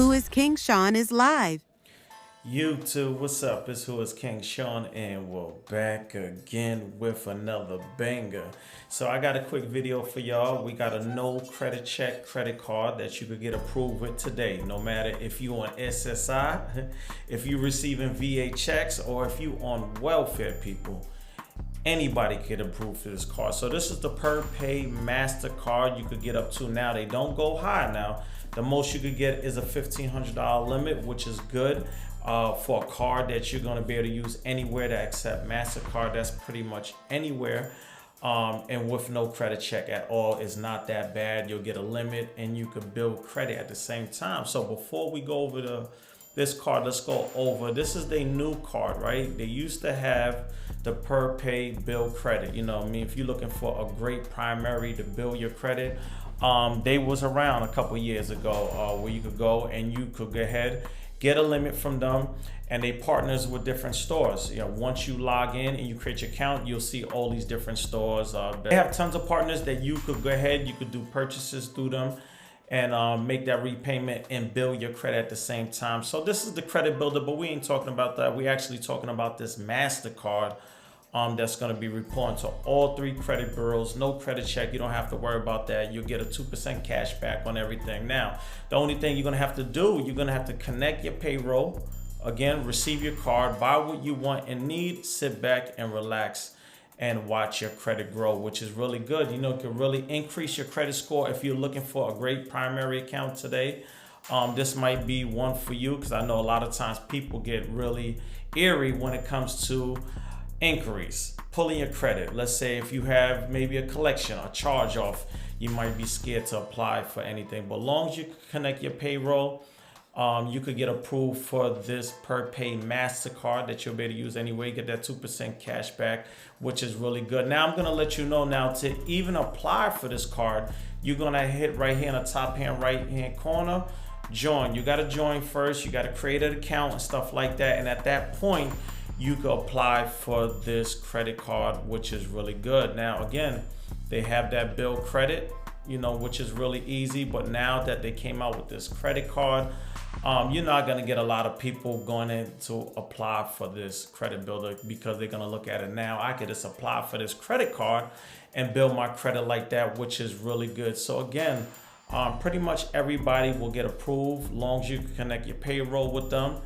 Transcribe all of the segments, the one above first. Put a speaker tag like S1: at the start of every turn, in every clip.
S1: Whoiskingshawn is live.
S2: YouTube, what's up? It's Whoiskingshawn, and we're back again with another banger. So I got a quick video for y'all. We got a no credit check credit card that you could get approved with today. No matter if you on SSI, if you receiving VA checks, or if you on welfare, people. Anybody get approved for this card. So this is the Perpay Mastercard you could get up to now. They don't go high now. The most you could get is a $1,500 limit, which is good for a card that you're going to be able to use anywhere that accept Mastercard. That's pretty much anywhere. And with no credit check at all is not that bad. You'll get a limit and you could build credit at the same time. So before we go over this card, let's go over, this is their new card, right? They used to have the Perpay build credit. You know what I mean? If you're looking for a great primary to build your credit, they was around a couple years ago where you could go and you could go ahead, get a limit from them, and they partners with different stores. You know, once you log in and you create your account, you'll see all these different stores. They have tons of partners that you could go ahead, you could do purchases through them and make that repayment and build your credit at the same time. So this is the credit builder, but we ain't talking about that. We actually talking about this Mastercard that's going to be reporting to all three credit bureaus. No credit check. You don't have to worry about that. You'll get a 2% cash back on everything. Now, the only thing you're going to have to do, you're going to have to connect your payroll. Again, receive your card, buy what you want and need, sit back and relax and watch your credit grow, which is really good. You know, it can really increase your credit score if you're looking for a great primary account today. This might be one for you, because I know a lot of times people get really eerie when it comes to inquiries, pulling your credit. Let's say if you have maybe a collection, a charge off, you might be scared to apply for anything. But as long as you connect your payroll, you could get approved for this Perpay Mastercard that you'll be able to use anyway. Get that 2% cash back, which is really good. Now I'm gonna let you know now, to even apply for this card, you're gonna hit right here in the top hand right hand corner, join. You gotta join first. You gotta create an account and stuff like that. And at that point, you can apply for this credit card, which is really good. Now, again, they have that bill credit, you know, which is really easy. But now that they came out with this credit card, you're not going to get a lot of people going in to apply for this credit builder, because they're going to look at it now. I could just apply for this credit card and build my credit like that, which is really good. So again, pretty much everybody will get approved long as you can connect your payroll with them.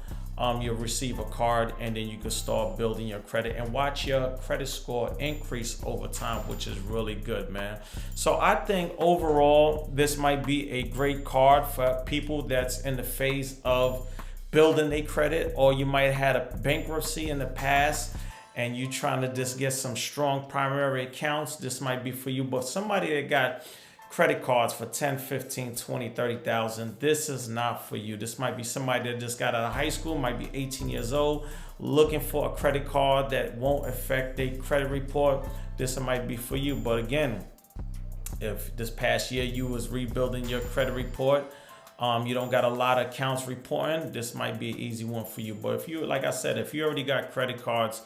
S2: You'll receive a card, and then you can start building your credit and watch your credit score increase over time, which is really good, man. So I think overall, this might be a great card for people that's in the phase of building their credit, or you might have had a bankruptcy in the past and you trying to just get some strong primary accounts. This might be for you. But somebody that got credit cards for 10, 15, 20, 30,000. This is not for you. This might be somebody that just got out of high school, might be 18 years old, looking for a credit card that won't affect their credit report. This might be for you. But again, if this past year you was rebuilding your credit report, you don't got a lot of accounts reporting, this might be an easy one for you. But if you, like I said, if you already got credit cards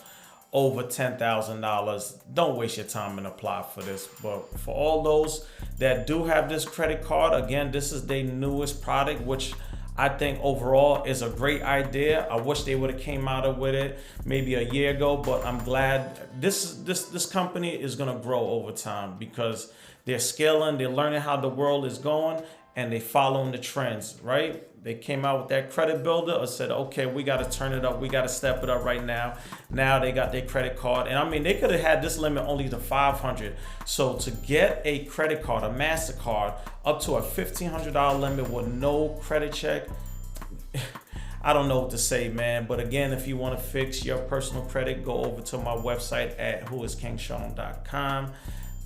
S2: over $10,000, don't waste your time and apply for this. But for all those that do have this credit card, again, this is their newest product, which I think overall is a great idea. I wish they would have came out with it maybe a year ago, but I'm glad this company is gonna grow over time, because they're scaling, they're learning how the world is going, and they following the trends, right? They came out with that credit builder and said, okay, we got to turn it up. We got to step it up right now. Now they got their credit card. And I mean, they could have had this limit only to 500. So to get a credit card, a Mastercard, up to a $1,500 limit with no credit check, I don't know what to say, man. But again, if you want to fix your personal credit, go over to my website at whoiskingshawn.com.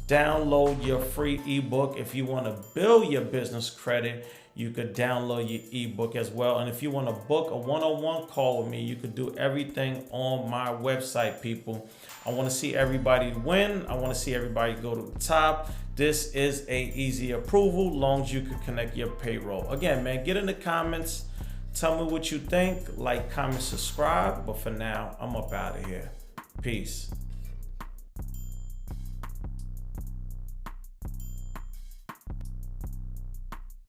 S2: Download your free ebook. If you want to build your business credit, you could download your ebook as well. And if you want to book a one-on-one call with me, you could do everything on my website, people. I want to see everybody win. I want to see everybody go to the top. This is a easy approval, long as you can connect your payroll. Again, man, get in the comments. Tell me what you think. Like, comment, subscribe. But for now, I'm up out of here. Peace.